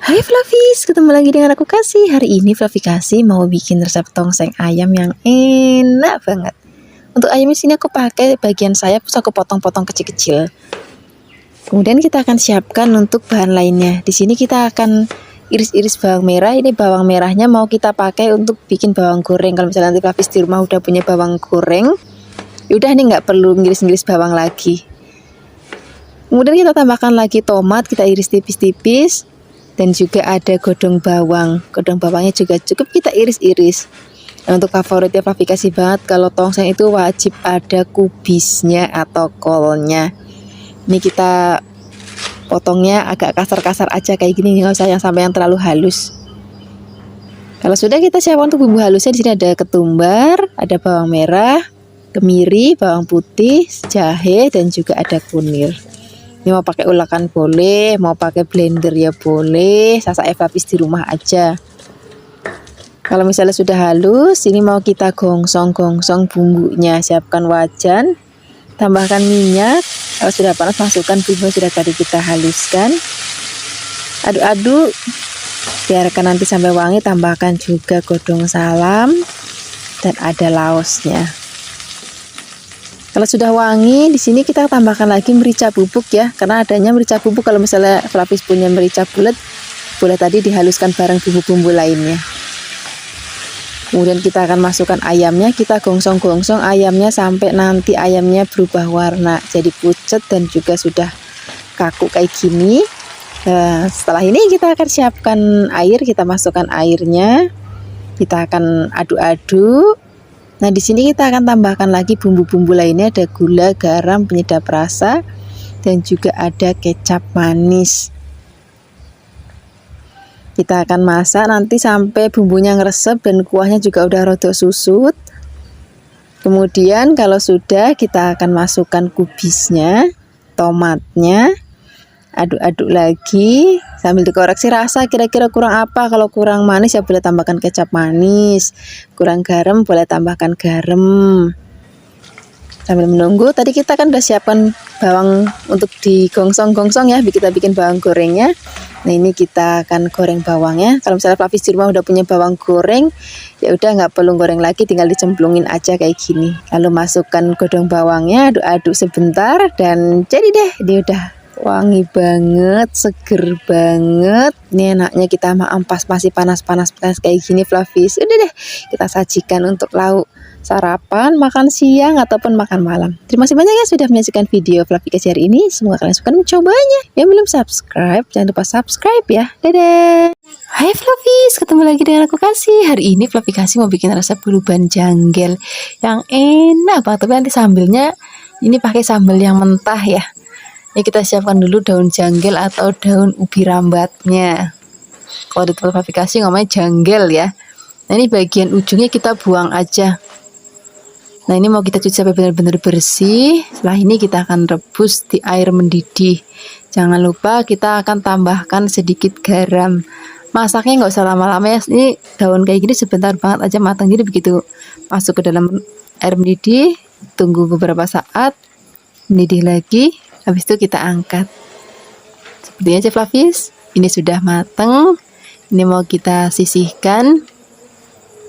Hai Flavis, ketemu lagi dengan aku Kasih. Hari ini Flavi Kasih mau bikin resep tongseng ayam yang enak banget. Untuk ayam di sini aku pakai bagian sayap, terus aku potong-potong kecil-kecil. Kemudian kita akan siapkan untuk bahan lainnya. Di sini kita akan iris-iris bawang merah. Ini bawang merahnya mau kita pakai untuk bikin bawang goreng. Kalau misalnya nanti Flavis di rumah udah punya bawang goreng, yaudah nih nggak perlu ngiris-ngiris bawang lagi. Kemudian kita tambahkan lagi tomat, kita iris tipis-tipis. Dan juga ada godong bawang. Godong bawangnya juga cukup kita iris-iris. Nah, untuk favoritnya Flavi Kasih banget, kalau tongseng itu wajib ada kubisnya atau kolnya. Ini kita potongnya agak kasar-kasar aja kayak gini, nggak usah yang sampai yang terlalu halus. Kalau sudah kita siapkan untuk bumbu halusnya, di sini ada ketumbar, ada bawang merah, kemiri, bawang putih, jahe, dan juga ada kunir. Ini mau pakai ulakan boleh, mau pakai blender ya boleh, sasak Flavis di rumah aja. Kalau misalnya sudah halus, ini mau kita gongsong-gongsong bumbunya. Siapkan wajan, tambahkan minyak. Kalau sudah panas, masukkan bumbu yang sudah tadi kita haluskan. Aduk-aduk, biarkan nanti sampai wangi. Tambahkan juga godong salam dan ada laosnya. Kalau sudah wangi, di sini kita tambahkan lagi merica bubuk ya, karena adanya merica bubuk. Kalau misalnya Flavis punya merica bulat, boleh tadi dihaluskan bareng bumbu-bumbu lainnya. Kemudian kita akan masukkan ayamnya, kita gongsong-gongsong ayamnya sampai nanti ayamnya berubah warna, jadi pucat dan juga sudah kaku kayak gini. Nah, setelah ini kita akan siapkan air, kita masukkan airnya, kita akan aduk-aduk. Nah, di sini kita akan tambahkan lagi bumbu-bumbu lainnya, ada gula, garam, penyedap rasa, dan juga ada kecap manis. Kita akan masak nanti sampai bumbunya ngeresep dan kuahnya juga udah rada susut. Kemudian kalau sudah, kita akan masukkan kubisnya, tomatnya, aduk-aduk lagi sambil dikoreksi rasa kira-kira kurang apa. Kalau kurang manis ya boleh tambahkan kecap manis, kurang garam boleh tambahkan garam. Sambil menunggu, tadi kita kan udah siapkan bawang untuk digongsong-gongsong ya, kita bikin bawang gorengnya. Nah, ini kita akan goreng bawangnya. Kalau misalnya Flavis di rumah udah punya bawang goreng, ya udah nggak perlu goreng lagi, tinggal dicemplungin aja kayak gini. Lalu masukkan godong bawangnya, aduk-aduk sebentar dan jadi deh, ini udah wangi banget, seger banget. Ini enaknya kita ampas masih panas-panas kayak gini Flavis. Udah deh, kita sajikan untuk lauk sarapan, makan siang ataupun makan malam. Terima kasih banyak ya sudah menyaksikan video Flavi Kasih hari ini. Semoga kalian suka mencobanya. Yang belum subscribe, jangan lupa subscribe ya. Dadah. Hai Flavis, ketemu lagi dengan aku Kasih. Hari ini Flavi Kasih mau bikin resep buluban janggel yang enak banget. Tapi nanti sambalnya ini pakai sambal yang mentah ya. Ini kita siapkan dulu daun janggel atau daun ubi rambatnya. Kalau di tempat Flavi Kasih ngomongnya janggel ya. Nah, ini bagian ujungnya kita buang aja. Nah, ini mau kita cuci sampai benar-benar bersih. Setelah ini kita akan rebus di air mendidih. Jangan lupa kita akan tambahkan sedikit garam. Masaknya nggak usah lama-lama ya. Ini daun kayak gini sebentar banget aja matang. Jadi begitu masuk ke dalam air mendidih, tunggu beberapa saat, mendidih lagi. Habis itu kita angkat. Seperti aja Flavis. Ini sudah matang. Ini mau kita sisihkan.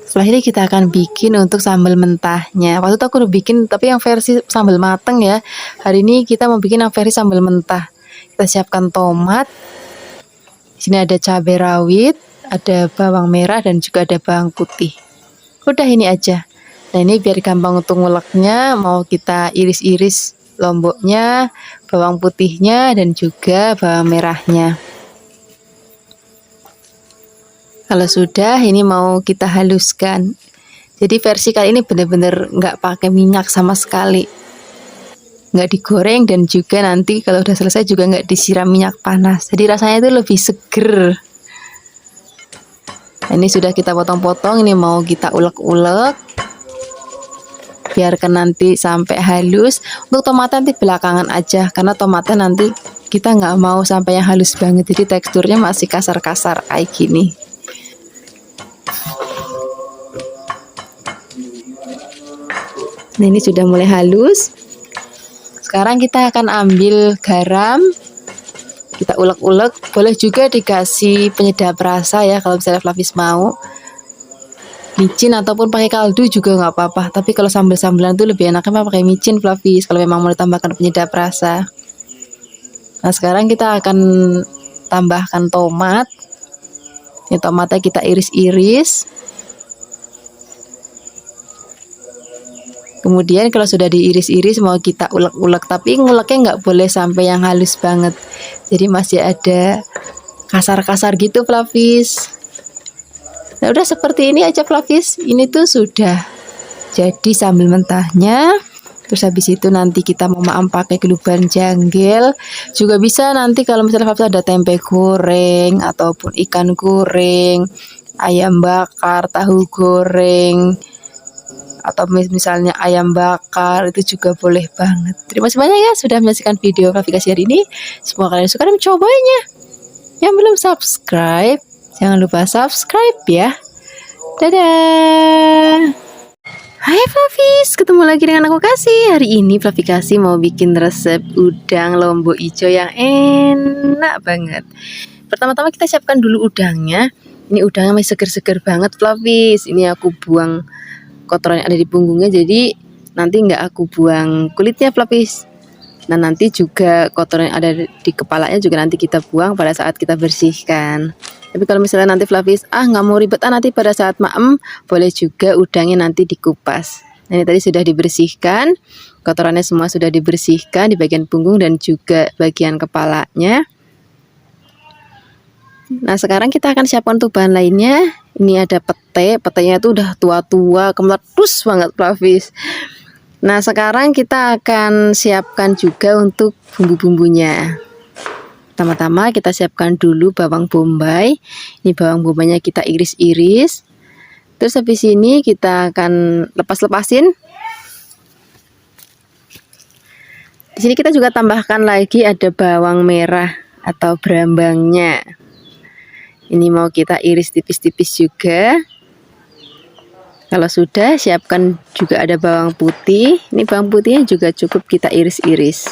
Setelah ini kita akan bikin untuk sambal mentahnya. Waktu itu aku udah bikin tapi yang versi sambal mateng ya. Hari ini kita mau bikin yang versi sambal mentah. Kita siapkan tomat. Di sini ada cabai rawit, ada bawang merah dan juga ada bawang putih. Udah ini aja. Nah, ini biar gampang untuk nguleknya, mau kita iris-iris lomboknya, bawang putihnya dan juga bawang merahnya. Kalau sudah, ini mau kita haluskan. Jadi versi kali ini benar-benar nggak pakai minyak sama sekali, nggak digoreng dan juga nanti kalau udah selesai juga nggak disiram minyak panas. Jadi rasanya itu lebih seger. Nah, ini sudah kita potong-potong, ini mau kita ulek-ulek. Biarkan nanti sampai halus. Untuk tomatnya nanti belakangan aja, karena tomatnya nanti kita nggak mau sampai yang halus banget. Jadi teksturnya masih kasar-kasar kayak gini. Nah, ini sudah mulai halus. Sekarang kita akan ambil garam, Kita ulek-ulek, boleh juga dikasih penyedap rasa ya kalau misalnya Flavis mau. Micin ataupun pakai kaldu juga nggak apa-apa. Tapi kalau sambal-sambalan tuh lebih enaknya pakai micin Flavis kalau memang mau ditambahkan penyedap rasa. Nah sekarang kita akan tambahkan tomat. Ini tomatnya kita iris-iris. Kemudian kalau sudah diiris-iris mau kita ulek-ulek, tapi nguleknya nggak boleh sampai yang halus banget. Jadi masih ada kasar-kasar gitu Flavis. Nah udah seperti ini aja Flavis. Ini tuh sudah jadi sambal mentahnya. Terus habis itu nanti kita mau maam pakai geluban janggel. Juga bisa nanti kalau misalnya Flavis ada tempe goreng ataupun ikan goreng, ayam bakar, tahu goreng, atau misalnya ayam bakar, itu juga boleh banget. Terima kasih banyak ya sudah menyaksikan video Flavikasi hari ini. Semoga kalian suka dan mencobanya. Yang belum subscribe, jangan lupa subscribe ya. Dadah. Hai Flavis, ketemu lagi dengan aku Kasih. Hari ini Flavikasi mau bikin resep udang lombok hijau yang enak banget. Pertama-tama kita siapkan dulu udangnya. Ini udangnya masih seger-seger banget Flavis. Ini aku buang kotoran yang ada di punggungnya, jadi nanti nggak aku buang kulitnya Flavis. Nah nanti juga kotoran yang ada di kepalanya juga nanti kita buang pada saat kita bersihkan. Tapi kalau misalnya nanti Flavis nggak mau ribet nanti pada saat maem, boleh juga udangnya nanti dikupas. Nah, ini tadi sudah dibersihkan, kotorannya semua sudah dibersihkan di bagian punggung dan juga bagian kepalanya. Nah sekarang kita akan siapkan untuk bahan lainnya. Ini ada petenya itu udah tua-tua, kemeletus banget Flavis. Nah sekarang kita akan siapkan juga untuk bumbu-bumbunya. Pertama-tama kita siapkan dulu bawang bombay. Ini bawang bombaynya kita iris-iris. Terus habis ini kita akan lepas-lepasin. Di sini kita juga tambahkan lagi ada bawang merah atau brambangnya. Ini mau kita iris tipis-tipis juga. Kalau sudah, siapkan juga ada bawang putih. Ini bawang putihnya juga cukup kita iris-iris.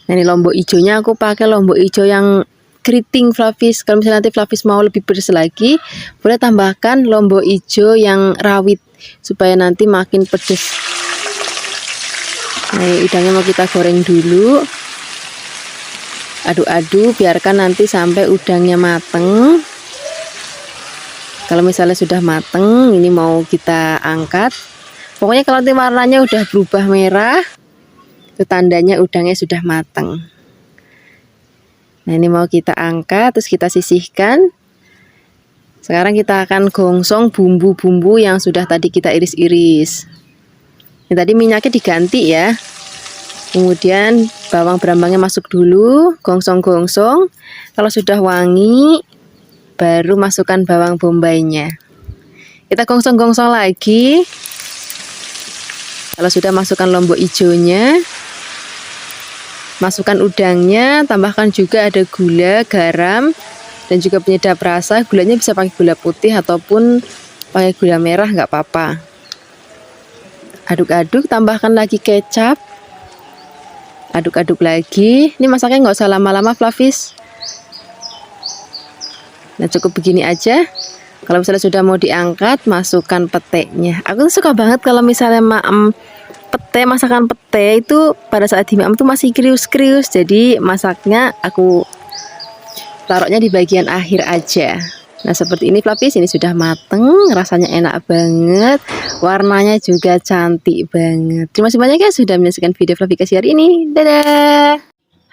Nah, ini lombok hijaunya aku pakai lombok hijau yang keriting Flavis. Kalau misalnya nanti Flavis mau lebih pedas lagi, boleh tambahkan lombok hijau yang rawit supaya nanti makin pedas. Nah, udangnya mau kita goreng dulu. Aduk-aduk, biarkan nanti sampai udangnya mateng. Kalau misalnya sudah mateng, ini mau kita angkat. Pokoknya kalau nanti warnanya udah berubah merah, itu tandanya udangnya sudah mateng. Nah ini mau kita angkat, terus kita sisihkan. Sekarang kita akan gongsong bumbu-bumbu yang sudah tadi kita iris-iris. Ini tadi minyaknya diganti ya. Kemudian bawang brambangnya masuk dulu, gongsong-gongsong. Kalau sudah wangi, baru masukkan bawang bombaynya. Kita gongsong-gongsong lagi. Kalau sudah masukkan lombok hijaunya, masukkan udangnya, tambahkan juga ada gula, garam, dan juga penyedap rasa. Gulanya bisa pakai gula putih ataupun pakai gula merah, nggak apa-apa. Aduk-aduk, tambahkan lagi kecap. Aduk-aduk lagi. Ini masaknya nggak usah lama-lama Flavis. Nah cukup begini aja. Kalau misalnya sudah mau diangkat, masukkan petenya. Aku tuh suka banget kalau misalnya masakan pete itu pada saat di maem tuh masih krius-krius. Jadi masaknya aku taruhnya di bagian akhir aja. Nah seperti ini Flavis, ini sudah mateng, rasanya enak banget, warnanya juga cantik banget. Terima kasih banyak ya sudah menyaksikan video Flavikasi hari ini. Dadah.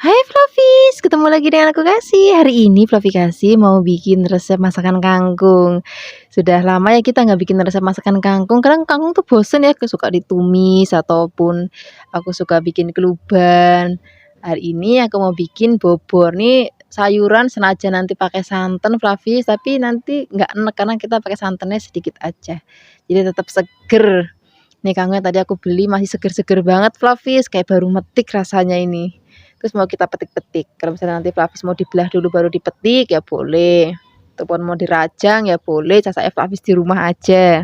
Hai Flavis, ketemu lagi dengan aku Kasih. Hari ini Flavikasi mau bikin resep masakan kangkung. Sudah lama ya kita nggak bikin resep masakan kangkung, karena kangkung tuh bosen ya, aku suka ditumis ataupun aku suka bikin keluban. Hari ini aku mau bikin bobor nih, sayuran senaja nanti pakai santan Flavis, tapi nanti nggak enak karena kita pakai santannya sedikit aja. Jadi tetap seger. Nih kangkungnya tadi aku beli masih seger-seger banget Flavis, kayak baru metik rasanya ini. Terus mau kita petik-petik. Kalau misalnya nanti Flavis mau dibelah dulu baru dipetik ya boleh. Ataupun mau dirajang ya boleh. Casanya Flavis di rumah aja.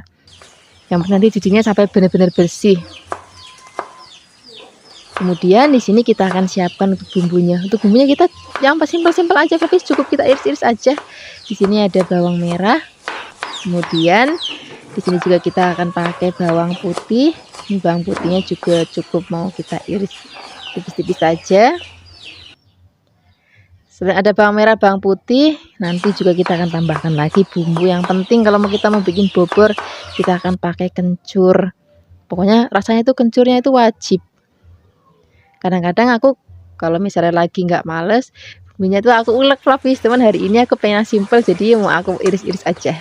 Yang penting nanti cucinya sampai benar-benar bersih. Kemudian di sini kita akan siapkan untuk bumbunya. Untuk bumbunya kita yang simpel-simpel aja, tapi cukup kita iris-iris aja. Di sini ada bawang merah. Kemudian di sini juga kita akan pakai bawang putih. Ini bawang putihnya juga cukup mau kita iris tipis-tipis saja. Selain ada bawang merah, bawang putih, nanti juga kita akan tambahkan lagi bumbu. Yang penting kalau kita mau bikin bobor, kita akan pakai kencur. Pokoknya rasanya itu kencurnya itu wajib. Kadang-kadang aku kalau misalnya lagi nggak males, bumbunya itu aku ulek Flavis. Teman hari ini aku pengen simple, jadi mau aku iris-iris aja.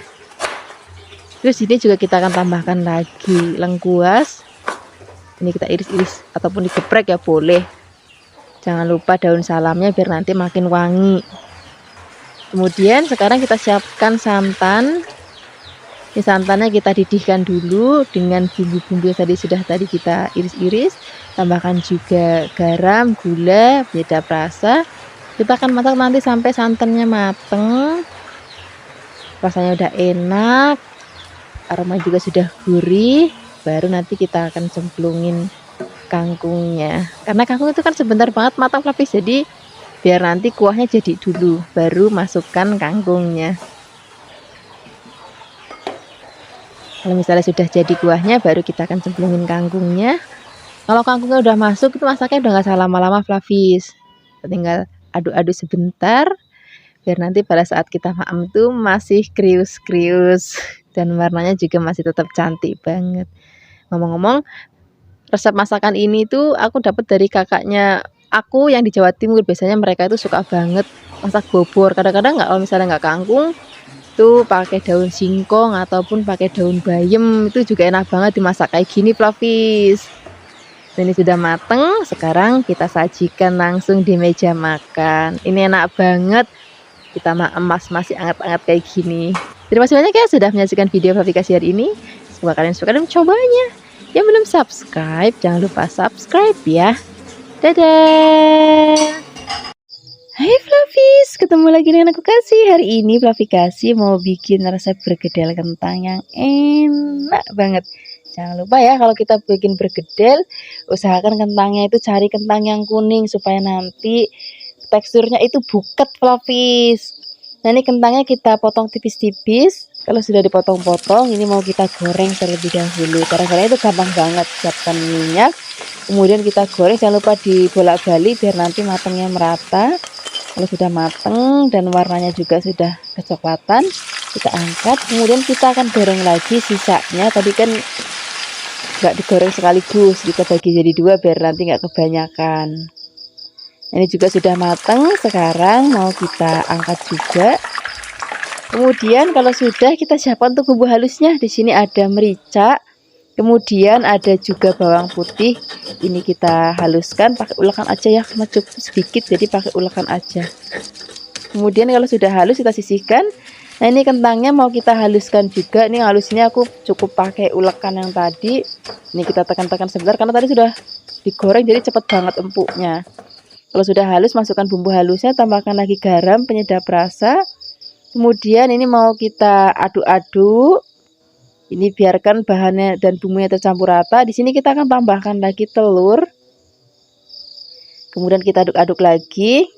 Terus ini juga kita akan tambahkan lagi lengkuas. Ini kita iris-iris ataupun digeprek ya boleh. Jangan lupa daun salamnya biar nanti makin wangi. Kemudian sekarang kita siapkan santan. Ini santannya kita didihkan dulu dengan bumbu-bumbu yang sudah kita iris-iris. Tambahkan juga garam, gula, penyedap rasa. Kita akan masak nanti sampai santannya mateng. Rasanya udah enak, aroma juga sudah gurih. Baru nanti kita akan cemplungin kangkungnya. Karena kangkung itu kan sebentar banget matang Flavis, jadi biar nanti kuahnya jadi dulu, baru masukkan kangkungnya. Kalau misalnya sudah jadi kuahnya, baru kita akan cemplungin kangkungnya. Kalau kangkungnya udah masuk, itu masaknya udah nggak usah lama-lama Flavis. Tinggal aduk-aduk sebentar, biar nanti pada saat kita maem tuh masih krius-krius dan warnanya juga masih tetap cantik banget. Ngomong-ngomong, resep masakan ini tuh aku dapat dari kakaknya aku yang di Jawa Timur. Biasanya mereka itu suka banget masak bobor. Kadang-kadang nggak, kalau misalnya nggak kangkung, tuh pakai daun singkong ataupun pakai daun bayam. Itu juga enak banget dimasak kayak gini Flavis. Ini sudah mateng, sekarang kita sajikan langsung di meja makan. Ini enak banget, kita maem masih anget-anget kayak gini. Terima kasih banyak ya sudah menyaksikan video Flavis hari ini. Semoga kalian suka dan mencobanya. Yang belum subscribe, jangan lupa subscribe ya. Dadah. Hai Flavis, ketemu lagi dengan aku Kasih. Hari ini Flavis mau bikin resep bergedel kentang yang enak banget. Jangan lupa ya, kalau kita bikin bergedel, usahakan kentangnya itu cari kentang yang kuning supaya nanti teksturnya itu buket Flavis. Nah ini kentangnya kita potong tipis-tipis. Kalau sudah dipotong-potong, ini mau kita goreng terlebih dahulu. Cara-caranya itu gampang banget. Siapkan minyak, kemudian kita goreng. Jangan lupa dibolak-balik biar nanti matangnya merata. Kalau sudah matang dan warnanya juga sudah kecoklatan, kita angkat. Kemudian kita akan goreng lagi sisanya. Tadi kan nggak digoreng sekaligus, kita bagi jadi dua biar nanti nggak kebanyakan. Ini juga sudah matang. Sekarang mau kita angkat juga. Kemudian kalau sudah, kita siapkan untuk bumbu halusnya. Di sini ada merica, kemudian ada juga bawang putih. Ini kita haluskan pakai ulekan aja ya, karena cukup sedikit jadi pakai ulekan aja. Kemudian kalau sudah halus kita sisihkan. Nah ini kentangnya mau kita haluskan juga. Ini halusnya aku cukup pakai ulekan yang tadi. Ini kita tekan-tekan sebentar karena tadi sudah digoreng jadi cepat banget empuknya. Kalau sudah halus, masukkan bumbu halusnya, tambahkan lagi garam, penyedap rasa. Kemudian ini mau kita aduk-aduk. Ini biarkan bahannya dan bumbunya tercampur rata. Di sini kita akan tambahkan lagi telur. Kemudian kita aduk-aduk lagi.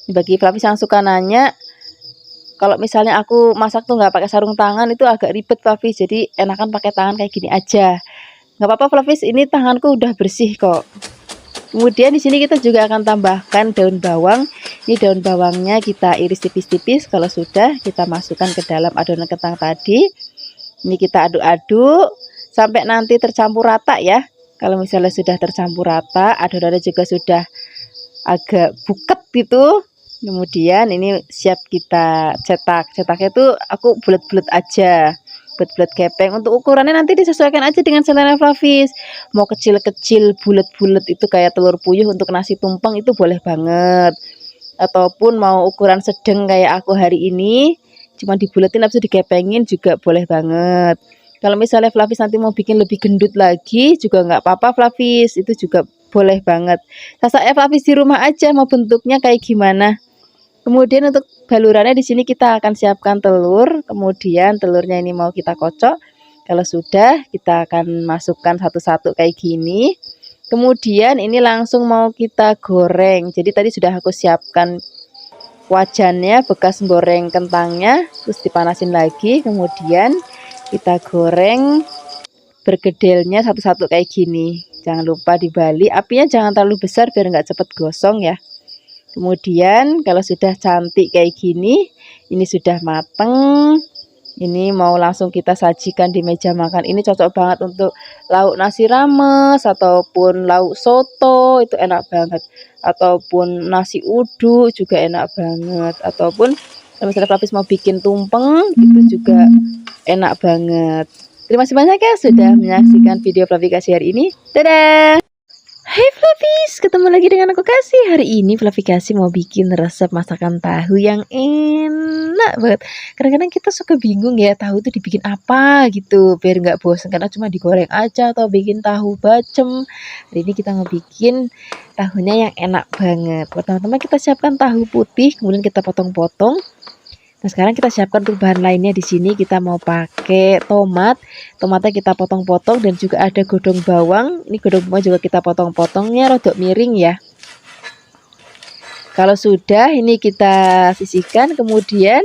Bagi Flavis yang suka nanya, kalau misalnya aku masak tuh nggak pakai sarung tangan, itu agak ribet Flavis. Jadi enakan pakai tangan kayak gini aja. Nggak apa-apa Flavis, ini tanganku udah bersih kok. Kemudian di sini kita juga akan tambahkan daun bawang. Ini daun bawangnya kita iris tipis-tipis. Kalau sudah, kita masukkan ke dalam adonan kentang tadi. Ini kita aduk-aduk sampai nanti tercampur rata ya. Kalau misalnya sudah tercampur rata, adonannya juga sudah agak buket gitu. Kemudian ini siap kita cetak. Cetaknya itu aku bulat-bulat aja, bulat-bulat kepeng. Untuk ukurannya nanti disesuaikan aja dengan selera Flavis. Mau kecil-kecil, bulat-bulat itu kayak telur puyuh untuk nasi tumpeng itu boleh banget. Ataupun mau ukuran sedang kayak aku hari ini, cuma dibulatin habis itu dikepengin juga boleh banget. Kalau misalnya Flavis nanti mau bikin lebih gendut lagi juga nggak apa-apa Flavis, itu juga boleh banget. Sasaknya Flavis di rumah aja mau bentuknya kayak gimana. Kemudian untuk balurannya di sini kita akan siapkan telur. Kemudian telurnya ini mau kita kocok. Kalau sudah, kita akan masukkan satu-satu kayak gini. Kemudian ini langsung mau kita goreng. Jadi tadi sudah aku siapkan wajannya bekas goreng kentangnya, terus dipanasin lagi. Kemudian kita goreng bergedelnya satu-satu kayak gini. Jangan lupa dibalik, apinya jangan terlalu besar biar nggak cepet gosong ya. Kemudian kalau sudah cantik kayak gini, ini sudah mateng. Ini mau langsung kita sajikan di meja makan. Ini cocok banget untuk lauk nasi rames ataupun lauk soto, itu enak banget. Ataupun nasi uduk juga enak banget. Ataupun misalnya Flavis mau bikin tumpeng, itu juga enak banget. Terima kasih banyak ya sudah menyaksikan video Flavikasi hari ini. Dadah! Hai Flavis, ketemu lagi dengan aku Kasih. Hari ini Flavikasi mau bikin resep masakan tahu yang enak banget. Kadang-kadang kita suka bingung ya, tahu itu dibikin apa gitu, biar nggak bosan karena cuma digoreng aja atau bikin tahu bacem. Hari ini kita mau bikin tahunya yang enak banget. Pertama-tama kita siapkan tahu putih, kemudian kita potong-potong. Nah, sekarang kita siapkan untuk bahan lainnya. Di sini kita mau pakai tomat. Tomatnya kita potong-potong dan juga ada godong bawang. Ini godong bawang juga kita potong-potongnya rodok miring ya. Kalau sudah ini kita sisihkan, kemudian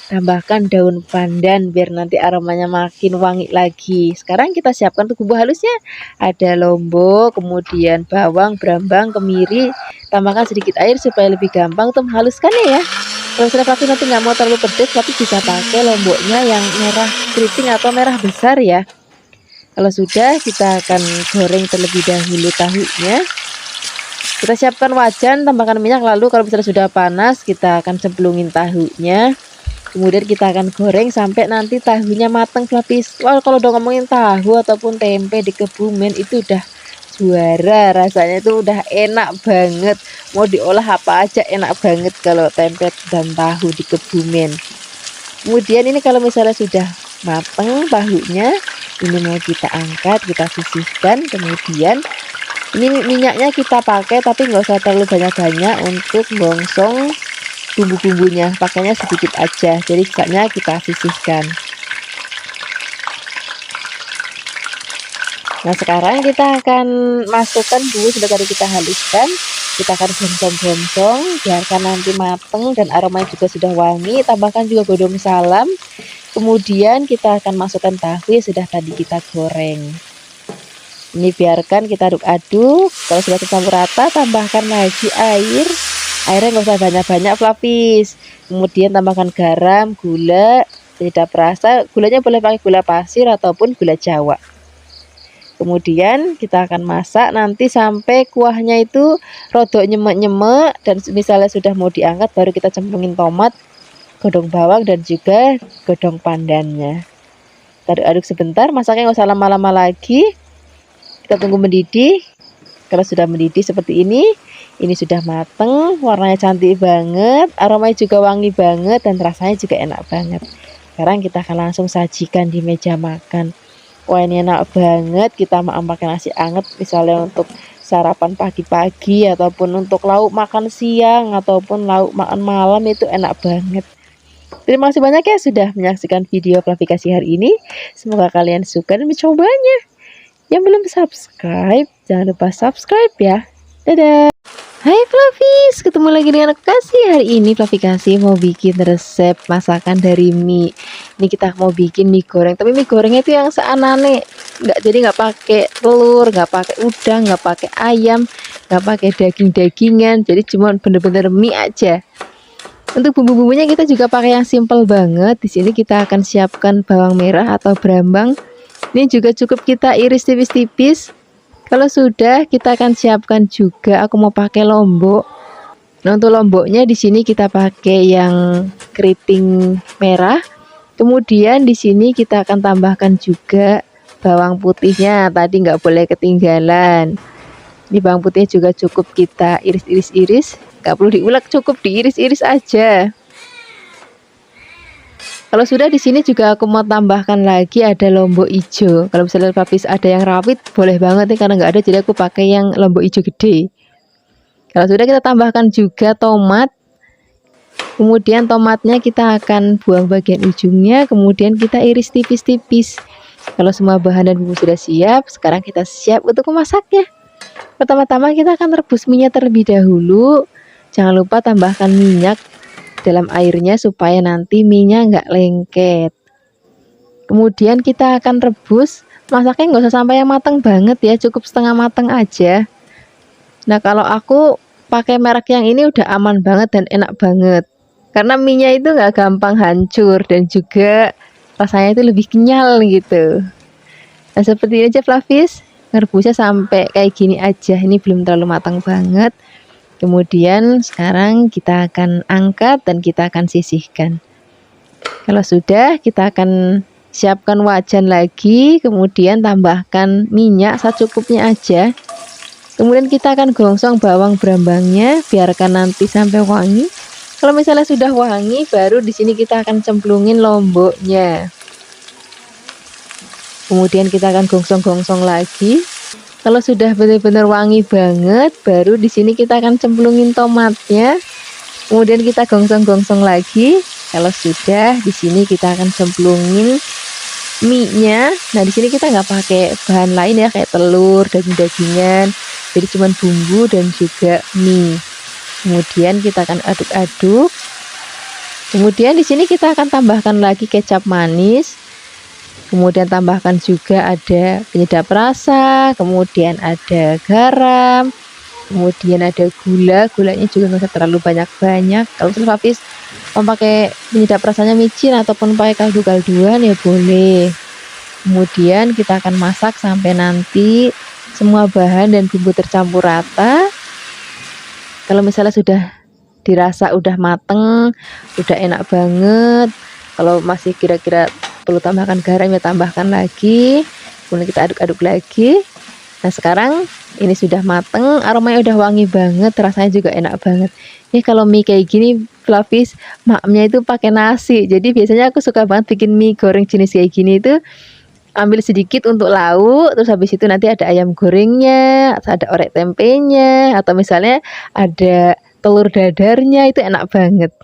tambahkan daun pandan biar nanti aromanya makin wangi lagi. Sekarang kita siapkan untuk bumbu halusnya. Ada lombok, kemudian bawang, brambang, kemiri. Tambahkan sedikit air supaya lebih gampang untuk menghaluskannya ya. Kalau misalnya Flavis nanti nggak mau terlalu pedas, Flavis bisa pakai lomboknya yang merah keriting atau merah besar ya. Kalau sudah, kita akan goreng terlebih dahulu tahunya. Kita siapkan wajan, tambahkan minyak, lalu kalau misalnya sudah panas, kita akan cemplungin tahunya. Kemudian kita akan goreng sampai nanti tahunya matang Flavis. Wah, kalau udah ngomongin tahu ataupun tempe di Kebumen itu udah juara, rasanya itu udah enak banget. Mau diolah apa aja enak banget kalau tempe dan tahu di Kebumen. Kemudian ini kalau misalnya sudah mateng tahunya, ini mau kita angkat, kita sisihkan. Kemudian ini minyaknya kita pakai tapi nggak usah terlalu banyak-banyak untuk bongsong bumbu-bumbunya, pakainya sedikit aja, jadi sisanya kita sisihkan. Nah, sekarang kita akan masukkan bumbu sudah tadi kita haluskan. Kita akan gongsong-gongsong, biarkan nanti mateng dan aromanya juga sudah wangi. Tambahkan juga godong salam. Kemudian kita akan masukkan tahu yang sudah tadi kita goreng. Ini biarkan kita aduk-aduk. Kalau sudah tercampur rata, tambahkan lagi air. Airnya nggak usah banyak-banyak Flavis. Kemudian tambahkan garam, gula, tidak perasa. Gulanya boleh pakai gula pasir ataupun gula Jawa. Kemudian kita akan masak nanti sampai kuahnya itu rodok nyemek-nyemek, dan misalnya sudah mau diangkat baru kita cemplungin tomat, godong bawang dan juga godong pandannya. Kita aduk sebentar, masaknya nggak usah lama-lama lagi. Kita tunggu mendidih. Kalau sudah mendidih seperti ini sudah mateng, warnanya cantik banget, aromanya juga wangi banget dan rasanya juga enak banget. Sekarang kita akan langsung sajikan di meja makan. Wah, ini enak banget, kita mau pakai nasi anget misalnya untuk sarapan pagi-pagi ataupun untuk lauk makan siang ataupun lauk makan malam, itu enak banget. Terima kasih banyak ya sudah menyaksikan video Flavikasi hari ini. Semoga kalian suka dan mencobanya. Yang belum subscribe, jangan lupa subscribe ya. Dadah. Hai Flavis, ketemu lagi dengan aku Kasih. Hari ini Flavikasi mau bikin resep masakan dari mie. Ini kita mau bikin mie goreng, tapi mie gorengnya itu yang seanane. Jadi nggak pakai telur, nggak pakai udang, nggak pakai ayam, nggak pakai daging-dagingan. Jadi cuma bener-bener mie aja. Untuk bumbu-bumbunya kita juga pakai yang simple banget. Di sini kita akan siapkan bawang merah atau brambang. Ini juga cukup kita iris tipis-tipis. Kalau sudah, kita akan siapkan juga, aku mau pakai lombok. Nah, untuk lomboknya di sini kita pakai yang keriting merah. Kemudian di sini kita akan tambahkan juga bawang putihnya. Tadi nggak boleh ketinggalan. Ini bawang putihnya juga cukup kita iris-iris-iris. Nggak perlu diulek, cukup diiris-iris aja. Kalau sudah, di sini juga aku mau tambahkan lagi ada lombok hijau. Kalau misalnya Flavis ada yang rawit boleh banget nih, karena nggak ada jadi aku pakai yang lombok hijau gede. Kalau sudah, kita tambahkan juga tomat. Kemudian tomatnya kita akan buang bagian ujungnya, kemudian kita iris tipis-tipis. Kalau semua bahan dan bumbu sudah siap, sekarang kita siap untuk memasaknya. Pertama-tama kita akan rebus minyak terlebih dahulu. Jangan lupa tambahkan minyak dalam airnya supaya nanti minyak nggak lengket. Kemudian kita akan rebus, masaknya nggak usah sampai yang matang banget ya, cukup setengah matang aja. Nah kalau aku pakai merek yang ini udah aman banget dan enak banget. Karena minyak itu nggak gampang hancur dan juga rasanya itu lebih kenyal gitu. Nah seperti ini aja Flavis, ngerebusnya sampai kayak gini aja, ini belum terlalu matang banget. Kemudian sekarang kita akan angkat dan kita akan sisihkan. Kalau sudah, kita akan siapkan wajan lagi, kemudian tambahkan minyak secukupnya aja. Kemudian kita akan gongsong bawang brambangnya, biarkan nanti sampai wangi. Kalau misalnya sudah wangi, baru di sini kita akan cemplungin lomboknya. Kemudian kita akan gongsong-gongsong lagi. Kalau sudah benar-benar wangi banget, baru di sini kita akan cemplungin tomatnya. Kemudian kita gongsong-gongsong lagi. Kalau sudah, di sini kita akan cemplungin mie-nya. Nah, di sini kita nggak pakai bahan lain ya, kayak telur, daging-dagingan. Jadi cuma bumbu dan juga mie. Kemudian kita akan aduk-aduk. Kemudian di sini kita akan tambahkan lagi kecap manis. Kemudian tambahkan juga ada penyedap rasa, kemudian ada garam, kemudian ada gula. Gulanya juga nggak usah terlalu banyak-banyak. Kalau Flavis mau pakai penyedap rasanya micin ataupun pakai kaldu-kalduan ya boleh. Kemudian kita akan masak sampai nanti semua bahan dan bumbu tercampur rata. Kalau misalnya sudah dirasa udah mateng, udah enak banget. Kalau masih kira-kira perlu tambahkan garam ya tambahkan lagi. Kemudian kita aduk-aduk lagi. Nah sekarang ini sudah mateng, aromanya udah wangi banget, rasanya juga enak banget. Ini kalau mie kayak gini Flavis, maknya itu pakai nasi. Jadi biasanya aku suka banget bikin mie goreng jenis kayak gini itu, ambil sedikit untuk lauk, terus habis itu nanti ada ayam gorengnya, ada orek tempenya, atau misalnya ada telur dadarnya, itu enak banget.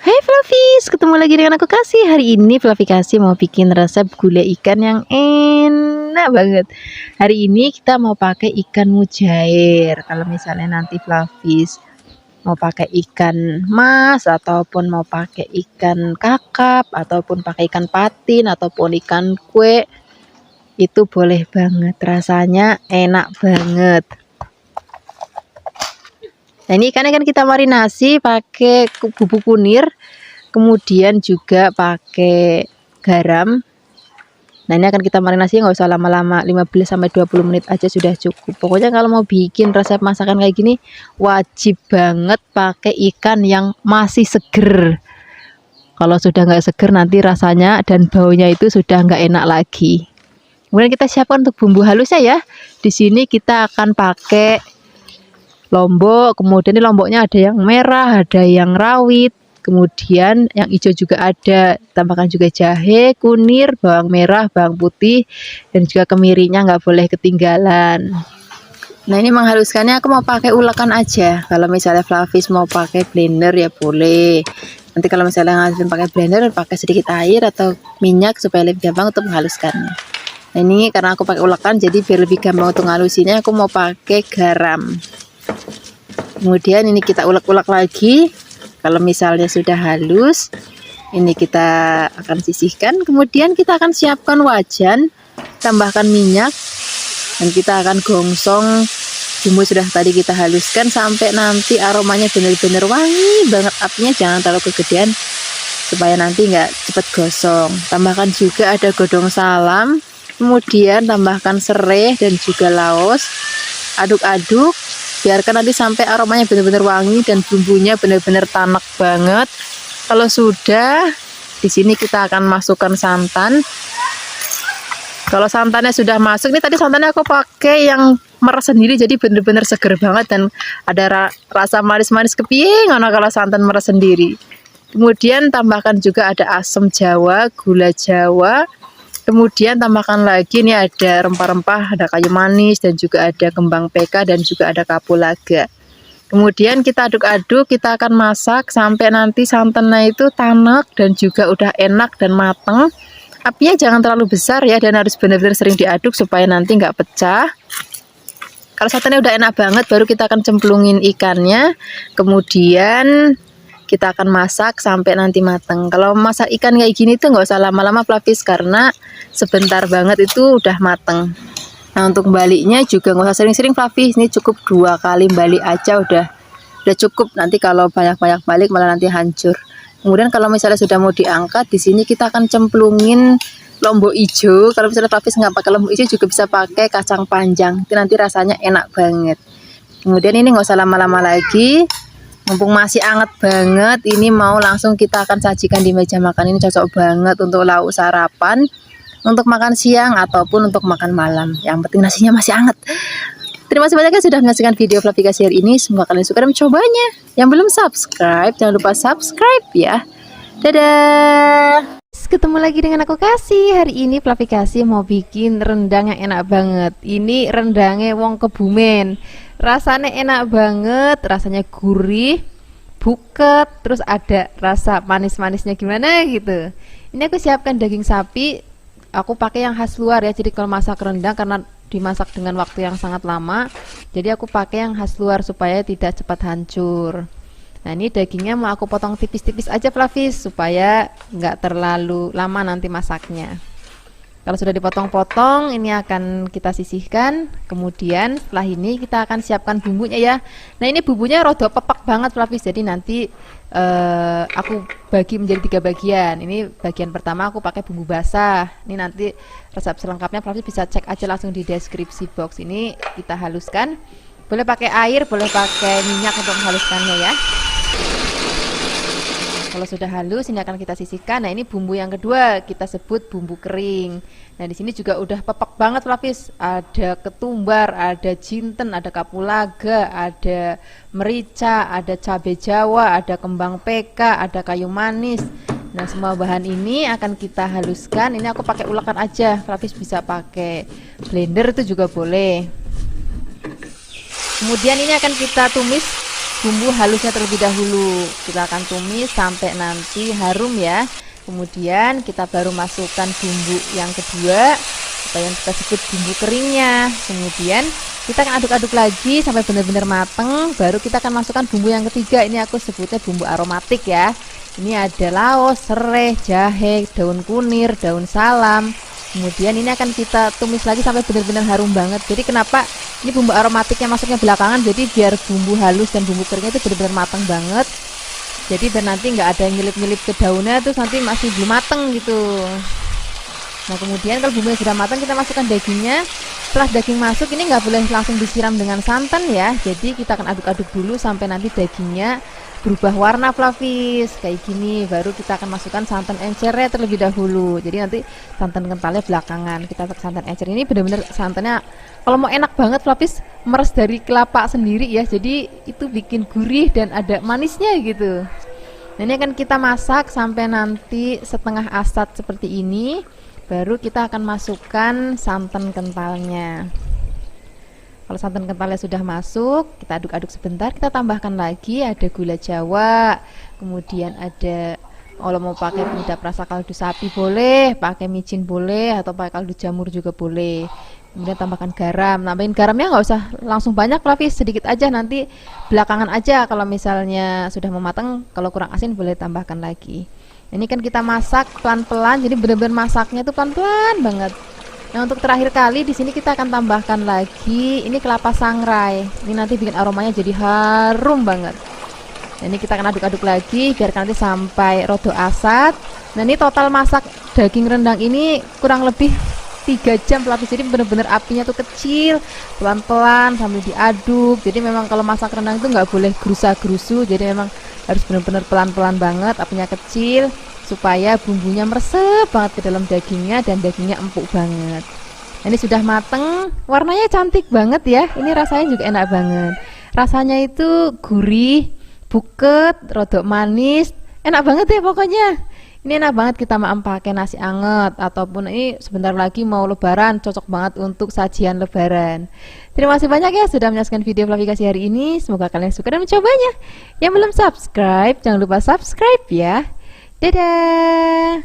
Hai Flavis, ketemu lagi dengan aku Kasih. Hari ini Flavi Kasih mau bikin resep gulai ikan yang enak banget. Hari ini kita mau pakai ikan mujair. Kalau misalnya nanti Flavis mau pakai ikan mas, ataupun mau pakai ikan kakap, ataupun pakai ikan patin, ataupun ikan kue, itu boleh banget. Rasanya enak banget. Nah ini ikannya kan kita marinasi pakai bubuk kunir, kemudian juga pakai garam. Nah ini akan kita marinasi nggak usah lama-lama, 15-20 menit aja sudah cukup. Pokoknya kalau mau bikin resep masakan kayak gini, wajib banget pakai ikan yang masih seger. Kalau sudah nggak seger nanti rasanya dan baunya itu sudah nggak enak lagi. Kemudian kita siapkan untuk bumbu halusnya ya. Di sini kita akan pakai lombok, kemudian ini lomboknya ada yang merah, ada yang rawit, kemudian yang hijau juga ada. Tambahkan juga jahe, kunir, bawang merah, bawang putih, dan juga kemirinya nggak boleh ketinggalan. Nah ini menghaluskannya aku mau pakai ulekan aja. Kalau misalnya Flavis mau pakai blender ya boleh. Nanti kalau misalnya ngalusin pakai blender, pakai sedikit air atau minyak supaya lebih gampang untuk menghaluskannya. Nah ini karena aku pakai ulekan, jadi biar lebih gampang untuk ngalusinnya, aku mau pakai garam. Kemudian ini kita ulek-ulek lagi. Kalau misalnya sudah halus, ini kita akan sisihkan. Kemudian kita akan siapkan wajan, tambahkan minyak, dan kita akan gongsong bumbu sudah tadi kita haluskan sampai nanti aromanya benar-benar wangi banget. Apinya jangan terlalu kegedean supaya nanti nggak cepet gosong. Tambahkan juga ada godong salam, kemudian tambahkan serai dan juga laos. Aduk-aduk, biarkan nanti sampai aromanya benar-benar wangi dan bumbunya benar-benar tanak banget. Kalau sudah, di sini kita akan masukkan santan. Kalau santannya sudah masuk, ini tadi santannya aku pakai yang meres sendiri, jadi benar-benar seger banget dan ada rasa manis-manis kepiye ngono kalau santan meres sendiri. Kemudian tambahkan juga ada asam jawa, gula jawa. Kemudian tambahkan lagi ini ada rempah-rempah, ada kayu manis dan juga ada kembang peka dan juga ada kapulaga. Kemudian kita aduk-aduk, kita akan masak sampai nanti santannya itu tanak dan juga udah enak dan mateng. Apinya jangan terlalu besar ya, dan harus benar-benar sering diaduk supaya nanti nggak pecah. Kalau santannya udah enak banget, baru kita akan cemplungin ikannya. Kemudian kita akan masak sampai nanti matang. Kalau masak ikan kayak gini tuh nggak usah lama-lama Flavis, karena sebentar banget itu udah matang. Nah untuk baliknya juga nggak usah sering-sering Flavis, ini cukup 2 kali balik aja udah cukup. Nanti kalau banyak-banyak balik malah nanti hancur. Kemudian kalau misalnya sudah mau diangkat, di sini kita akan cemplungin lombok hijau. Kalau misalnya Flavis nggak pakai lombok hijau juga bisa pakai kacang panjang, itu nanti rasanya enak banget. Kemudian ini nggak usah lama-lama lagi, mumpung masih anget banget, ini mau langsung kita akan sajikan di meja makan. Ini cocok banget untuk lauk sarapan, untuk makan siang ataupun untuk makan malam. Yang penting nasinya masih anget. Terima kasih banyak ya sudah menyaksikan video Flavikasi hari ini. Semoga kalian suka dan mencobanya. Yang belum subscribe, jangan lupa subscribe ya. Dadah. Ketemu lagi dengan aku Kasih. Hari ini Flavikasi mau bikin rendang yang enak banget. Ini rendangnya wong Kebumen. Rasanya enak banget, rasanya gurih, buket, terus ada rasa manis-manisnya gimana gitu. Ini aku siapkan daging sapi. Aku pakai yang khas luar ya. Jadi kalau masak rendang, karena dimasak dengan waktu yang sangat lama, jadi aku pakai yang khas luar supaya tidak cepat hancur. Nah ini dagingnya mau aku potong tipis-tipis aja Flavis, supaya nggak terlalu lama nanti masaknya. Kalau sudah dipotong-potong, ini akan kita sisihkan. Kemudian setelah ini kita akan siapkan bumbunya ya. Nah ini bumbunya rada pepek banget Flavis, jadi nanti aku bagi menjadi 3 bagian. Ini bagian pertama aku pakai bumbu basah. Ini nanti resep selengkapnya Flavis bisa cek aja langsung di deskripsi box. Ini kita haluskan. Boleh pakai air, boleh pakai minyak untuk menghaluskannya ya. Kalau sudah halus, ini akan kita sisihkan. Nah ini bumbu yang kedua, kita sebut bumbu kering. Nah di sini juga udah pepek banget Flavis. Ada ketumbar, ada jinten, ada kapulaga, ada merica, ada cabai jawa, ada kembang peka, ada kayu manis. Nah semua bahan ini akan kita haluskan. Ini aku pakai ulekan aja, Flavis bisa pakai blender itu juga boleh. Kemudian ini akan kita tumis bumbu halusnya terlebih dahulu. Kita akan tumis sampai nanti harum ya. Kemudian kita baru masukkan bumbu yang kedua, atau yang kita sebut bumbu keringnya. Kemudian kita akan aduk-aduk lagi sampai benar-benar mateng. Baru kita akan masukkan bumbu yang ketiga. Ini aku sebutnya bumbu aromatik ya. Ini ada laos, serai, jahe, daun kunir, daun salam. Kemudian ini akan kita tumis lagi sampai benar-benar harum banget. Jadi kenapa ini bumbu aromatiknya masuknya belakangan, jadi biar bumbu halus dan bumbu keringnya itu benar-benar matang banget. Jadi biar nanti nggak ada yang nyelip-nyelip ke daunnya, terus nanti masih belum mateng gitu. Nah kemudian kalau bumbunya sudah matang, kita masukkan dagingnya. Setelah daging masuk, ini nggak boleh langsung disiram dengan santan ya. Jadi kita akan aduk-aduk dulu sampai nanti dagingnya berubah warna Flavis kayak gini. Baru kita akan masukkan santan encernya terlebih dahulu. Jadi nanti santan kentalnya belakangan. Kita pakai santan encer, ini benar-benar santannya kalau mau enak banget Flavis meres dari kelapa sendiri ya. Jadi itu bikin gurih dan ada manisnya gitu. Nah, ini akan kita masak sampai nanti setengah asat seperti ini. Baru kita akan masukkan santan kentalnya. Kalau santan kentalnya sudah masuk, kita aduk-aduk sebentar, kita tambahkan lagi ada gula jawa, kemudian ada, kalau mau pakai penyedap rasa kaldu sapi boleh, pakai micin boleh, atau pakai kaldu jamur juga boleh. Kemudian tambahkan garam. Nambahin garamnya nggak usah langsung banyak Flavis, sedikit aja, nanti belakangan aja kalau misalnya sudah mematang. Kalau kurang asin boleh tambahkan lagi. Ini kan kita masak pelan-pelan, jadi benar-benar masaknya tuh pelan-pelan banget. Nah untuk terakhir kali di sini kita akan tambahkan lagi ini kelapa sangrai. Ini nanti bikin aromanya jadi harum banget. Nah, ini kita akan aduk-aduk lagi biar nanti sampai rodo asat. Nah ini total masak daging rendang ini kurang lebih 3 jam Flavis. Jadi benar-benar apinya tuh kecil, pelan-pelan sambil diaduk. Jadi memang kalau masak rendang itu nggak boleh gerusa-gerusu. Jadi memang harus benar-benar pelan-pelan banget, apinya kecil, supaya bumbunya meresep banget ke dalam dagingnya dan dagingnya empuk banget. Ini sudah mateng, warnanya cantik banget ya. Ini rasanya juga enak banget. Rasanya itu gurih, buket, rodok manis, enak banget ya pokoknya. Ini enak banget kita makan pakai nasi anget, ataupun ini sebentar lagi mau lebaran, cocok banget untuk sajian lebaran. Terima kasih banyak ya sudah menyaksikan video Flavikasi hari ini. Semoga kalian suka dan mencobanya. Yang belum subscribe, jangan lupa subscribe ya. Dadah.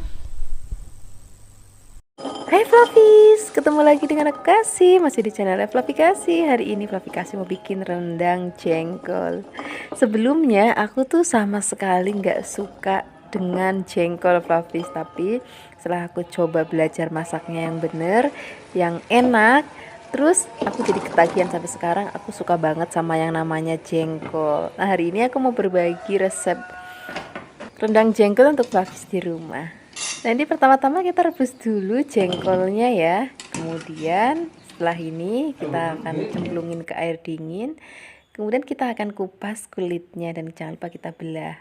Hai Flavis, ketemu lagi dengan aku Kasih, masih di channel Fluffy Kasih. Hari ini Fluffy Kasih mau bikin rendang jengkol. Sebelumnya aku tuh sama sekali nggak suka dengan jengkol Flavis, tapi setelah aku coba belajar masaknya yang bener, yang enak, terus aku jadi ketagihan sampai sekarang aku suka banget sama yang namanya jengkol. Nah hari ini aku mau berbagi resep rendang jengkol untuk Flavis di rumah. Nah ini pertama-tama kita rebus dulu jengkolnya ya. Kemudian setelah ini kita akan cemplungin ke air dingin. Kemudian kita akan kupas kulitnya dan jangan lupa kita belah.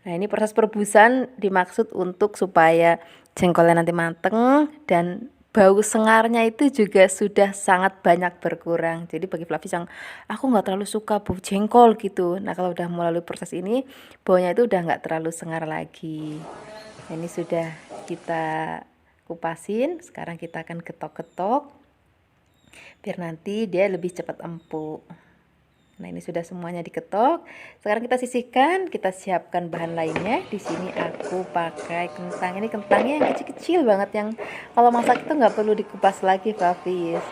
Nah ini proses perebusan dimaksud untuk supaya jengkolnya nanti mateng dan bau sengarnya itu juga sudah sangat banyak berkurang. Jadi bagi Flavis yang aku nggak terlalu suka bau jengkol gitu. Nah kalau udah melalui proses ini baunya itu udah nggak terlalu sengar lagi. Nah, ini sudah kita kupasin. Sekarang kita akan ketok-ketok biar nanti dia lebih cepat empuk. Nah ini sudah semuanya diketok. Sekarang kita sisihkan, kita siapkan bahan lainnya. Di sini aku pakai kentang. Ini kentangnya yang kecil-kecil banget, yang kalau masak itu nggak perlu dikupas lagi, Flavis.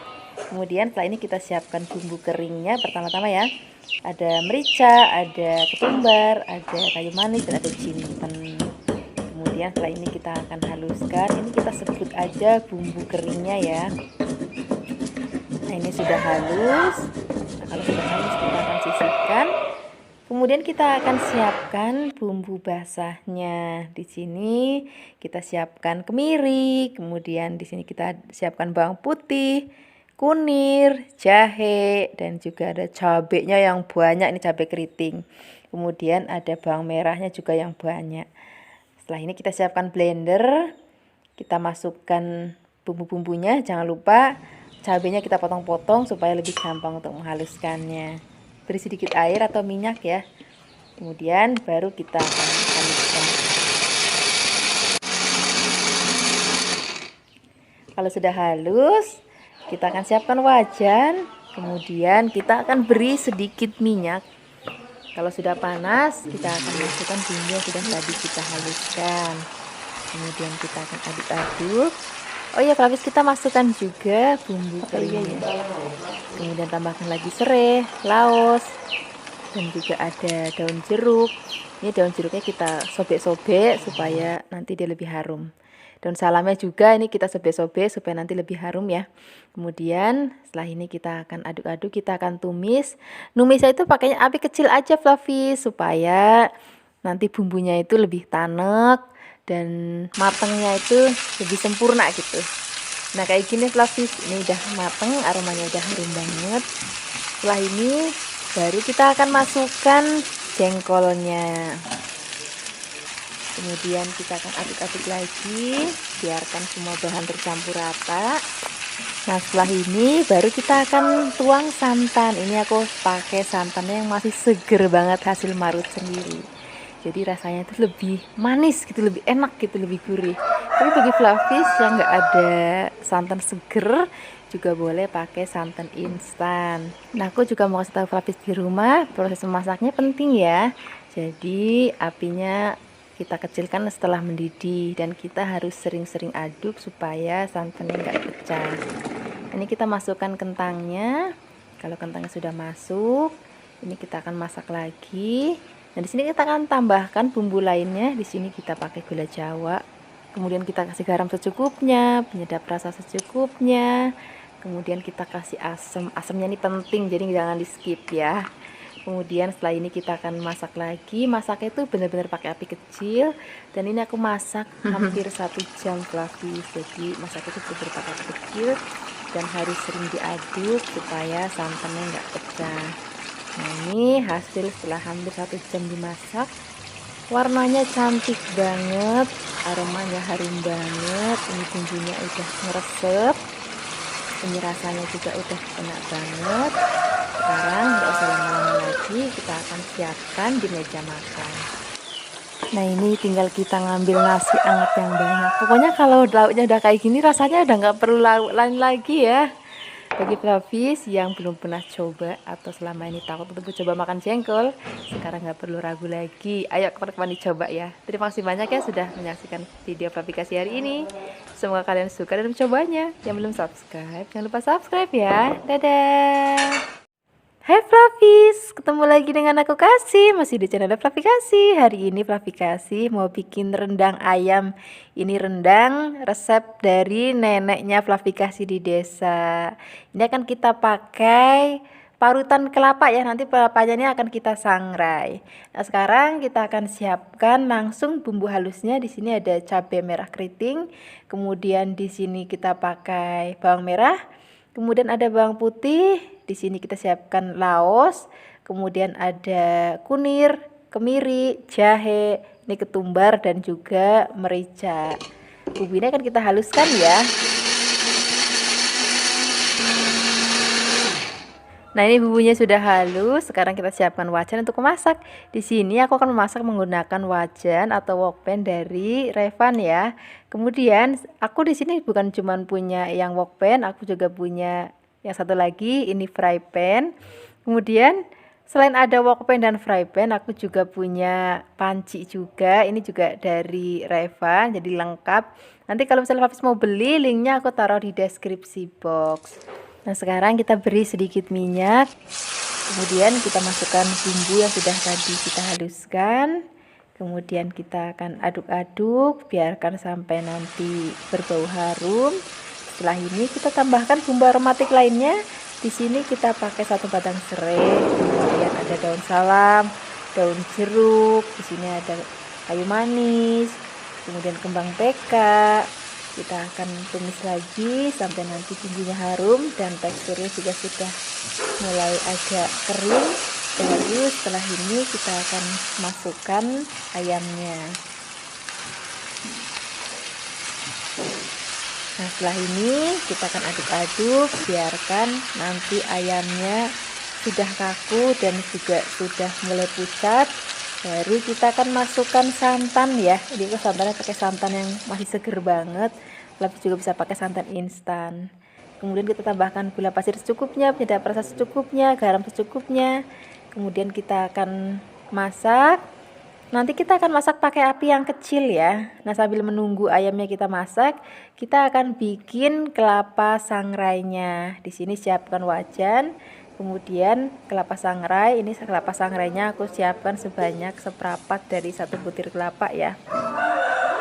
Kemudian setelah ini kita siapkan bumbu keringnya. Pertama-tama ya, ada merica, ada ketumbar, ada kayu manis, dan ada jinten. Kemudian setelah ini kita akan haluskan. Ini kita sebut aja bumbu keringnya ya. Nah ini sudah halus. Kalau sudah halus kita akan sisihkan. Kemudian kita akan siapkan bumbu basahnya. Di sini kita siapkan kemiri, kemudian di sini kita siapkan bawang putih, kunir, jahe, dan juga ada cabenya yang banyak. Ini cabai keriting. Kemudian ada bawang merahnya juga yang banyak. Setelah ini kita siapkan blender. Kita masukkan bumbu-bumbunya. Jangan lupa cabenya kita potong-potong supaya lebih gampang untuk menghaluskannya. Beri sedikit air atau minyak ya. Kemudian baru kita akan haluskan. Kalau sudah halus, kita akan siapkan wajan. Kemudian kita akan beri sedikit minyak. Kalau sudah panas, kita akan masukkan bumbu yang sudah tadi kita haluskan. Kemudian kita akan aduk-aduk. Oh iya Flavis, kita masukkan juga bumbu keringnya. Kemudian tambahkan lagi serai, laos, dan juga ada daun jeruk. Ini daun jeruknya kita sobek-sobek supaya nanti dia lebih harum. Daun salamnya juga ini kita sobek-sobek supaya nanti lebih harum ya. Kemudian setelah ini kita akan aduk-aduk, kita akan tumis. Numisnya itu pakainya api kecil aja Flavis, supaya nanti bumbunya itu lebih tanek dan matangnya itu lebih sempurna gitu. Nah kayak gini Flavis, ini udah mateng, aromanya udah harum banget. Setelah ini baru kita akan masukkan jengkolnya. Kemudian kita akan aduk-aduk lagi, biarkan semua bahan tercampur rata. Nah setelah ini baru kita akan tuang santan. Ini aku pakai santannya yang masih seger banget hasil marut sendiri. Jadi rasanya itu lebih manis gitu, lebih enak gitu, lebih gurih. Tapi bagi Flavis yang nggak ada santan seger juga boleh pakai santan instan. Nah aku juga mau kasih tahu Flavis di rumah, proses memasaknya penting ya. Jadi apinya kita kecilkan setelah mendidih dan kita harus sering-sering aduk supaya santannya nggak pecah. Ini kita masukkan kentangnya. Kalau kentangnya sudah masuk, ini kita akan masak lagi. Nah di sini kita akan tambahkan bumbu lainnya. Di sini kita pakai gula Jawa. Kemudian kita kasih garam secukupnya, penyedap rasa secukupnya. Kemudian kita kasih asam. Asamnya ini penting, jadi jangan di skip ya. Kemudian setelah ini kita akan masak lagi. Masaknya itu benar-benar pakai api kecil. Dan ini aku masak hampir 1 jam Flavis. Jadi masak itu benar-benar pakai api kecil dan harus sering diaduk supaya santannya nggak pecah. Nah ini hasil setelah hampir 1 jam dimasak. Warnanya cantik banget, aromanya harum banget. Ini bumbunya udah meresep. Ini rasanya juga udah enak banget. Sekarang nggak usah lama-lama lagi, kita akan siapkan di meja makan. Nah ini tinggal kita ngambil nasi anget yang banyak. Pokoknya kalau lauknya udah kayak gini rasanya udah nggak perlu lauk lain lagi ya. Bagi Flavis yang belum pernah coba atau selama ini takut untuk mencoba makan jengkol, sekarang nggak perlu ragu lagi. Ayo kapan-kapan dicoba ya. Terima kasih banyak ya sudah menyaksikan video aplikasi hari ini. Semoga kalian suka dan mencobanya. Yang belum subscribe, jangan lupa subscribe ya. Dadah! Hai Flavis, ketemu lagi dengan aku Kasih, masih di channel Flavi Kasih. Hari ini Flavi Kasih mau bikin rendang ayam. Ini rendang resep dari neneknya Flavi Kasih di desa. Ini akan kita pakai parutan kelapa ya, nanti kelapanya ini akan kita sangrai. Nah, sekarang kita akan siapkan langsung bumbu halusnya. Di sini ada cabai merah keriting, kemudian di sini kita pakai bawang merah, kemudian ada bawang putih. Di sini kita siapkan laos, kemudian ada kunir, kemiri, jahe, ini ketumbar dan juga merica. Bumbu ini akan kita haluskan ya. Nah, ini bumbunya sudah halus. Sekarang kita siapkan wajan untuk memasak. Di sini aku akan memasak menggunakan wajan atau wokpan dari Revan ya. Kemudian aku di sini bukan cuma punya yang wokpan, aku juga punya yang satu lagi ini fry pan. Kemudian selain ada wokpan dan fry pan, aku juga punya panci juga. Ini juga dari Revan, jadi lengkap. Nanti kalau misalnya Flavis mau beli, linknya aku taruh di deskripsi box. Nah, sekarang kita beri sedikit minyak. Kemudian kita masukkan bumbu yang sudah tadi kita haluskan. Kemudian kita akan aduk-aduk, biarkan sampai nanti berbau harum. Setelah ini kita tambahkan bumbu aromatik lainnya. Di sini kita pakai 1 batang serai, kemudian ada daun salam, daun jeruk, di sini ada kayu manis, kemudian kembang peka. Kita akan tumis lagi sampai nanti bumbunya harum dan teksturnya juga sudah mulai agak kering. Baru setelah ini kita akan masukkan ayamnya. Nah, setelah ini kita akan aduk-aduk, biarkan nanti ayamnya sudah kaku dan juga sudah mulai pucat. Baru kita akan masukkan santan ya. Ini aku santannya pakai santan yang masih seger banget. Tapi juga bisa pakai santan instan. Kemudian kita tambahkan gula pasir secukupnya, penyedap rasa secukupnya, garam secukupnya. Kemudian kita akan masak. Nanti kita akan masak pakai api yang kecil ya. Nah, sambil menunggu ayamnya kita masak, kita akan bikin kelapa sangrainya. Di sini siapkan wajan, kemudian kelapa sangrai. Ini kelapa sangrainya aku siapkan sebanyak seperempat dari 1 butir kelapa ya.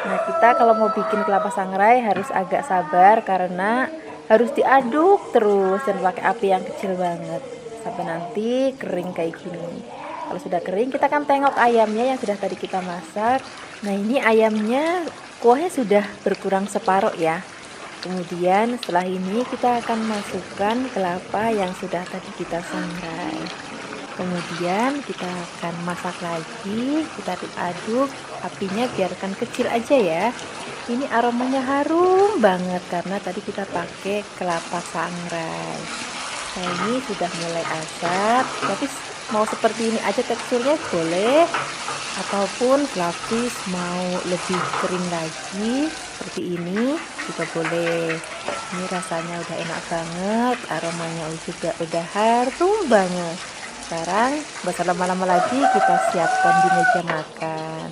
Nah, kita kalau mau bikin kelapa sangrai harus agak sabar karena harus diaduk terus dan pakai api yang kecil banget sampai nanti kering kayak gini. Kalau sudah kering, kita akan tengok ayamnya yang sudah tadi kita masak. Nah, ini ayamnya kuahnya sudah berkurang separuh ya. Kemudian setelah ini kita akan masukkan kelapa yang sudah tadi kita sangrai. Kemudian kita akan masak lagi, kita aduk, apinya biarkan kecil aja ya. Ini aromanya harum banget karena tadi kita pakai kelapa sangrai. Nah, ini sudah mulai asap, tapi mau seperti ini aja teksturnya boleh, ataupun Flavis mau lebih kering lagi seperti ini juga boleh. Ini rasanya udah enak banget, aromanya juga udah harum banget. Sekarang basah lama-lama lagi kita siapkan di meja makan.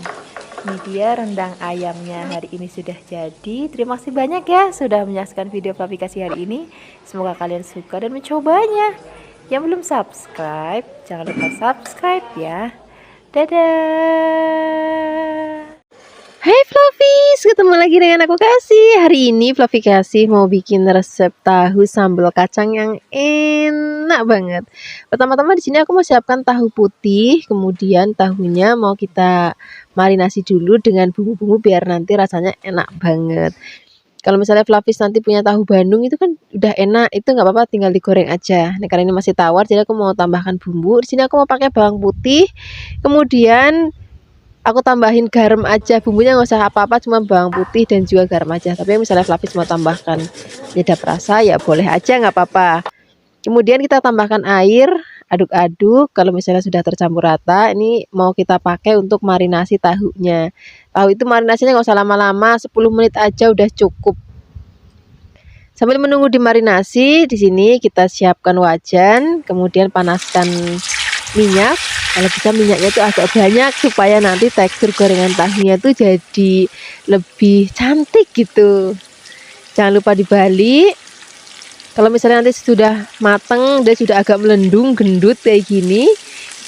Ini dia rendang ayamnya hari ini sudah jadi. Terima kasih banyak ya sudah menyaksikan video aplikasi hari ini. Semoga kalian suka dan mencobanya. Yang belum subscribe, jangan lupa subscribe ya. Dadah. Hai Flavis, ketemu lagi dengan aku Kasih. Hari ini Flavi Kasih mau bikin resep tahu sambal kacang yang enak banget. Pertama-tama di sini aku mau siapkan tahu putih, kemudian tahunya mau kita marinasi dulu dengan bumbu-bumbu biar nanti rasanya enak banget. Kalau misalnya Flavis nanti punya tahu Bandung itu kan udah enak, itu nggak apa-apa tinggal digoreng aja. Nah, karena ini masih tawar jadi aku mau tambahkan bumbu. Di sini aku mau pakai bawang putih, kemudian aku tambahin garam aja, bumbunya nggak usah apa-apa, cuma bawang putih dan juga garam aja. Tapi misalnya Flavis mau tambahkan penyedap rasa ya boleh aja, nggak apa-apa. Kemudian kita tambahkan air, aduk-aduk. Kalau misalnya sudah tercampur rata, ini mau kita pakai untuk marinasi tahunya. Tahu itu marinasinya nggak usah lama-lama, 10 menit aja udah cukup. Sambil menunggu dimarinasi, di sini kita siapkan wajan, kemudian panaskan minyak. Kalau bisa minyaknya itu agak banyak supaya nanti tekstur gorengan tahunya itu jadi lebih cantik gitu. Jangan lupa dibalik. Kalau misalnya nanti sudah mateng, dia sudah agak melendung, gendut kayak gini,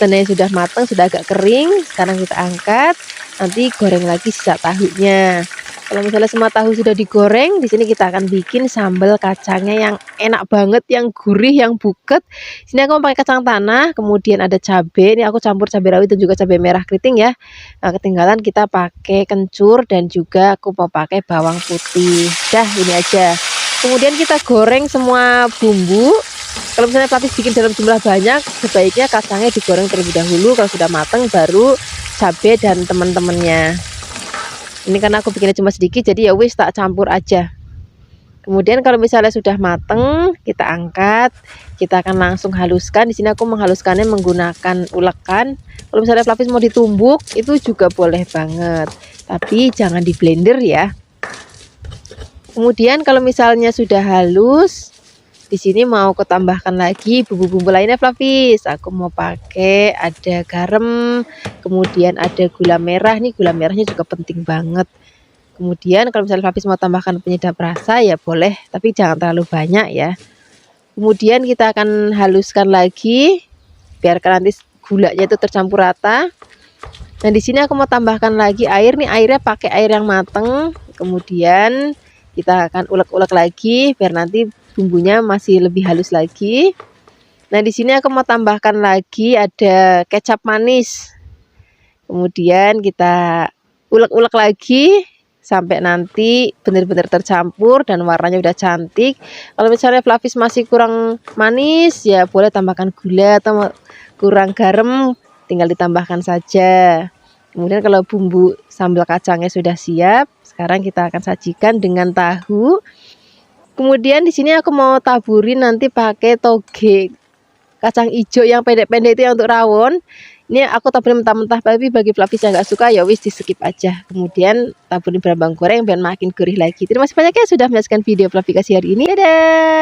tandanya sudah mateng, sudah agak kering. Sekarang kita angkat, nanti goreng lagi sisa tahunya. Kalau misalnya semua tahu sudah digoreng, di sini kita akan bikin sambal kacangnya yang enak banget, yang gurih, yang buket. Sini aku mau pakai kacang tanah, kemudian ada cabai. Ini aku campur cabai rawit dan juga cabai merah keriting ya. Nah, ketinggalan kita pakai kencur dan juga aku mau pakai bawang putih. Dah, ini aja. Kemudian kita goreng semua bumbu. Kalau misalnya Flavis bikin dalam jumlah banyak, sebaiknya kacangnya digoreng terlebih dahulu. Kalau sudah matang, baru cabai dan teman-temannya. Ini karena aku bikinnya cuma sedikit, jadi ya wis tak campur aja. Kemudian kalau misalnya sudah mateng, kita angkat, kita akan langsung haluskan. Di sini aku menghaluskannya menggunakan ulekan. Kalau misalnya Flavis mau ditumbuk, itu juga boleh banget, tapi jangan di blender ya. Kemudian kalau misalnya sudah halus, di sini mau aku tambahkan lagi bumbu-bumbu lainnya Flavis. Aku mau pakai ada garam, kemudian ada gula merah. Nih gula merahnya juga penting banget. Kemudian kalau misalnya Flavis mau tambahkan penyedap rasa ya boleh, tapi jangan terlalu banyak ya. Kemudian kita akan haluskan lagi, biarkan nanti gulanya itu tercampur rata. Nah di sini aku mau tambahkan lagi air. Nih airnya pakai air yang mateng. Kemudian kita akan ulek-ulek lagi biar nanti bumbunya masih lebih halus lagi. Nah di sini aku mau tambahkan lagi ada kecap manis. Kemudian kita ulek-ulek lagi sampai nanti benar-benar tercampur dan warnanya udah cantik. Kalau misalnya Flavis masih kurang manis, ya boleh tambahkan gula, atau kurang garam tinggal ditambahkan saja. Kemudian kalau bumbu sambal kacangnya sudah siap, sekarang kita akan sajikan dengan tahu. Kemudian di sini aku mau taburin nanti pakai toge kacang hijau yang pendek-pendek itu yang untuk rawon. Ini aku taburin mentah-mentah, tapi bagi Flavis yang nggak suka ya wis di skip aja. Kemudian taburin bawang goreng biar makin gurih lagi. Terima kasih banyak ya sudah menyaksikan video Flavis hari ini. Dadah.